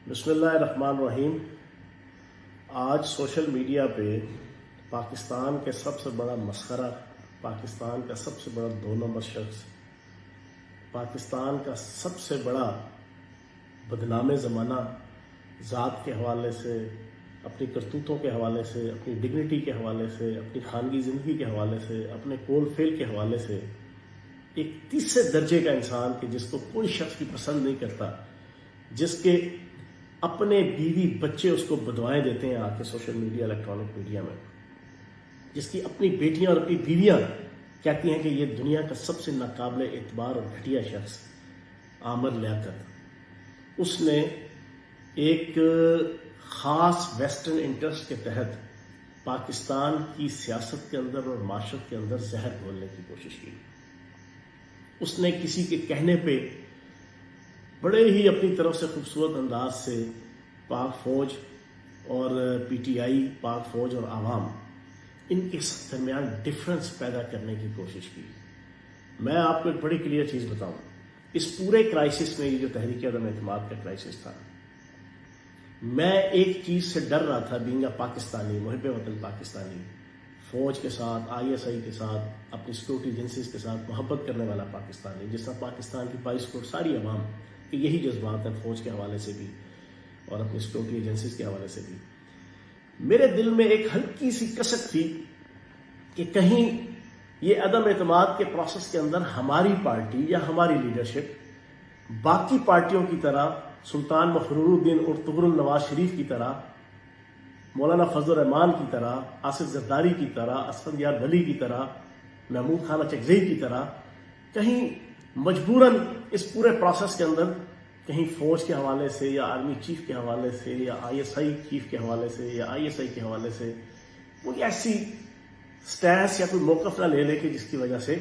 بسم اللہ الرحمن الرحیم۔ آج سوشل میڈیا پہ پاکستان کے سب سے بڑا مسخرہ، پاکستان کا سب سے بڑا 2 نمبر شخص، پاکستان کا سب سے بڑا بدنام زمانہ، ذات کے حوالے سے، اپنی کرتوتوں کے حوالے سے، اپنی ڈگنیٹی کے حوالے سے، اپنی خانگی زندگی کے حوالے سے، اپنے کول فیل کے حوالے سے ایک تیسرے درجے کا انسان کہ جس کو کوئی شخص بھی پسند نہیں کرتا، جس کے اپنے بیوی بچے اس کو بدوائیں دیتے ہیں آ کے سوشل میڈیا، الیکٹرانک میڈیا میں، جس کی اپنی بیٹیاں اور اپنی بیویاں کہتی ہیں کہ یہ دنیا کا سب سے ناقابل اعتبار اور گھٹیا شخص عامر لیاقت، اس نے ایک خاص ویسٹرن انٹرسٹ کے تحت پاکستان کی سیاست کے اندر اور معاشرت کے اندر زہر گھولنے کی کوشش کی۔ اس نے کسی کے کہنے پہ بڑے ہی اپنی طرف سے خوبصورت انداز سے پاک فوج اور پی ٹی آئی، پاک فوج اور عوام، ان کے درمیان ڈفرنس پیدا کرنے کی کوشش کی۔ میں آپ کو ایک بڑی کلیئر چیز بتاؤں، اس پورے کرائسس میں، یہ جو تحریک عدم اعتماد کا کرائسس تھا، میں ایک چیز سے ڈر رہا تھا، بینگ اے پاکستانی، محب وطن پاکستانی، فوج کے ساتھ، آئی ایس آئی کے ساتھ، اپنی سیکورٹی ایجنسیز کے ساتھ محبت کرنے والا پاکستانی، جس طرح پاکستان کی 22 کروڑ ساری عوام کہ یہی جذبات ہیں فوج کے حوالے سے بھی اور اپنی سیکورٹی ایجنسیز کے حوالے سے بھی، میرے دل میں ایک ہلکی سی کسک تھی کہ کہیں یہ عدم اعتماد کے پروسیس کے اندر ہماری پارٹی یا ہماری لیڈرشپ باقی پارٹیوں کی طرح، سلطان مفرور الدین ارطغرل نواز شریف کی طرح، مولانا فضل الرحمان کی طرح، آصف زرداری کی طرح، اسفند یار ولی کی طرح، محمود خان اچکزئی کی طرح، کہیں مجبوراً اس پورے پروسیس کے اندر کہیں فوج کے حوالے سے یا آرمی چیف کے حوالے سے یا آئی ایس آئی چیف کے حوالے سے یا آئی ایس آئی کے حوالے سے کوئی ایسی سٹینس یا کوئی موقف نہ لے لے کہ جس کی وجہ سے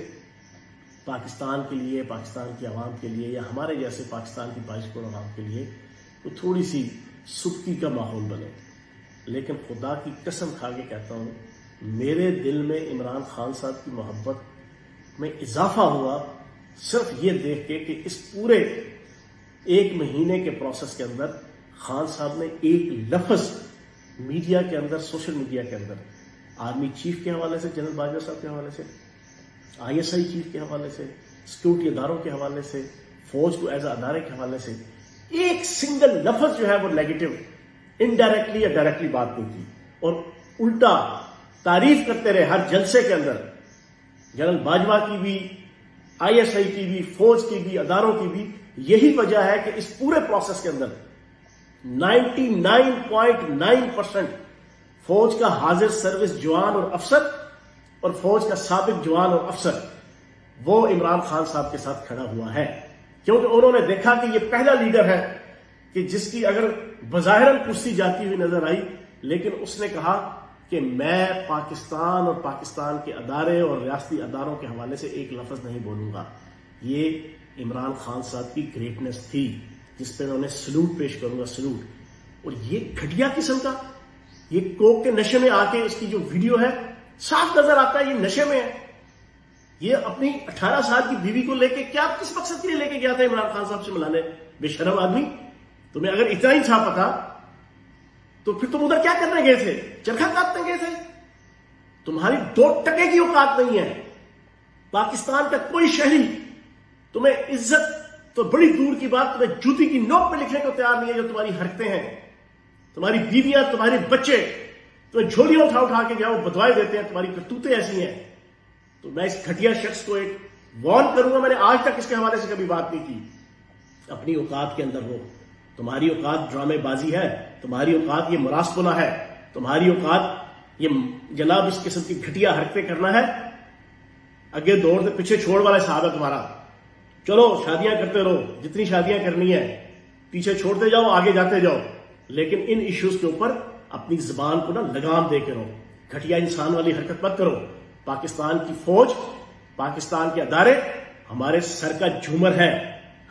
پاکستان کے لیے، پاکستان کی عوام کے لیے یا ہمارے جیسے پاکستان کی 22 کروڑ عوام کے لیے کوئی تھوڑی سی سستی کا ماحول بنے۔ لیکن خدا کی قسم کھا کے کہتا ہوں، میرے دل میں عمران خان صاحب کی محبت میں اضافہ ہوا صرف یہ دیکھ کے کہ اس پورے 1 مہینے کے پروسیس کے اندر خان صاحب نے ایک لفظ میڈیا کے اندر، سوشل میڈیا کے اندر، آرمی چیف کے حوالے سے، جنرل باجوہ صاحب کے حوالے سے، آئی ایس آئی چیف کے حوالے سے، سیکورٹی اداروں کے حوالے سے، فوج کو ایز اے ادارے کے حوالے سے ایک سنگل لفظ جو ہے وہ نیگیٹو، انڈائریکٹلی یا ڈائریکٹلی بات نہیں کی، اور الٹا تعریف کرتے رہے ہر جلسے کے اندر، جنرل باجوہ کی بھی، آئی ایس آئی کی بھی، فوج کی بھی، اداروں کی بھی۔ یہی وجہ ہے کہ اس پورے پروسیس کے اندر 99.9% فوج کا حاضر سروس جوان اور افسر اور فوج کا سابق جوان اور افسر وہ عمران خان صاحب کے ساتھ کھڑا ہوا ہے، کیونکہ انہوں نے دیکھا کہ یہ پہلا لیڈر ہے کہ جس کی اگر بظاہراً کرسی جاتی ہوئی نظر آئی، لیکن اس نے کہا کہ میں پاکستان اور پاکستان کے ادارے اور ریاستی اداروں کے حوالے سے ایک لفظ نہیں بولوں گا۔ یہ عمران خان صاحب کی گریٹنس تھی جس پہ میں انہیں سلوٹ پیش کروں گا، سلوٹ۔ اور یہ گھٹیا قسم کا، یہ کوک کے نشے میں آ کے اس کی جو ویڈیو ہے، صاف نظر آتا ہے یہ نشے میں ہے۔ یہ اپنی 18 سال کی بیوی کو لے کے کیا، کس مقصد کے لیے لے کے گیا تھا عمران خان صاحب سے ملانے؟ بے شرم آدمی، تمہیں اگر اتنا ہی چھاپا تھا تو پھر تم ادھر کیا کرنے گئے تھے؟ چرخہ کاٹنے گئے تھے؟ تمہاری 2 ٹکے کی اوقات نہیں ہے۔ پاکستان کا کوئی شہری تمہیں عزت تو بڑی دور کی بات، تمہیں جوتی کی نوک پہ لکھنے کو تیار نہیں ہے۔ جو تمہاری حرکتیں ہیں، تمہاری بیویاں، تمہارے بچے تمہیں جھولیاں اٹھا کے جاؤ بدوائے دیتے ہیں، تمہاری کرتوتیں ایسی ہیں۔ تو میں اس گھٹیا شخص کو ایک وارن کروں گا، میں نے آج تک اس کے حوالے سے کبھی بات نہیں کی۔ اپنی اوقات کے اندر ہو، تمہاری اوقات ڈرامے بازی ہے، تمہاری اوقات یہ مراسپنا ہے، تمہاری اوقات یہ جناب اس قسم کی گھٹیا حرکتیں کرنا ہے۔ آگے دوڑ سے پیچھے چھوڑ والا حساب ہے تمہارا۔ چلو شادیاں کرتے رہو، جتنی شادیاں کرنی ہے، پیچھے چھوڑتے جاؤ، آگے جاتے جاؤ، لیکن ان ایشوز کے اوپر اپنی زبان کو لگام دے کے رہو۔ گھٹیا انسان والی حرکت مت کرو۔ پاکستان کی فوج، پاکستان کے ادارے ہمارے سر کا جھومر ہے،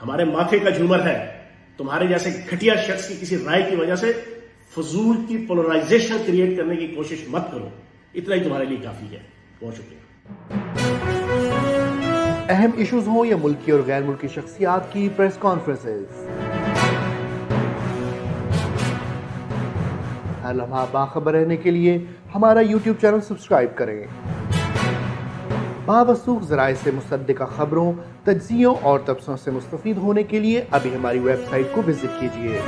ہمارے ماتھے کا جھومر ہے۔ تمہارے جیسے گھٹیا شخص کی کسی رائے کی وجہ سے فضول کی پولرائزیشن کریٹ کرنے کی کوشش مت کرو۔ اتنا ہی تمہارے لیے کافی ہے۔ بہت شکریہ۔ اہم ایشوز ہوں یا ملکی اور غیر ملکی شخصیات کی پریس کانفرنسز، ہر لمحہ باخبر رہنے کے لیے ہمارا YouTube چینل سبسکرائب کریں۔ باوثوق ذرائع سے مصدقہ خبروں، تجزیوں اور تبصروں سے مستفید ہونے کے لیے ابھی ہماری ویب سائٹ کو وزٹ کیجیے۔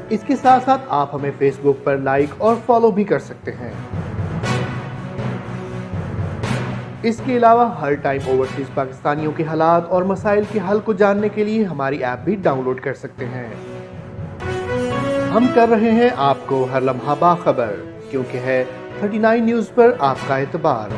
اس کے ساتھ ساتھ آپ ہمیں فیس بک پر لائک اور فالو بھی کر سکتے ہیں۔ اس کے علاوہ ہر ٹائم اوورسیز پاکستانیوں کے حالات اور مسائل کے حل کو جاننے کے لیے ہماری ایپ بھی ڈاؤن لوڈ کر سکتے ہیں۔ ہم کر رہے ہیں آپ کو ہر لمحہ باخبر، کیونکہ ہے 39 نیوز پر آپ کا اعتبار۔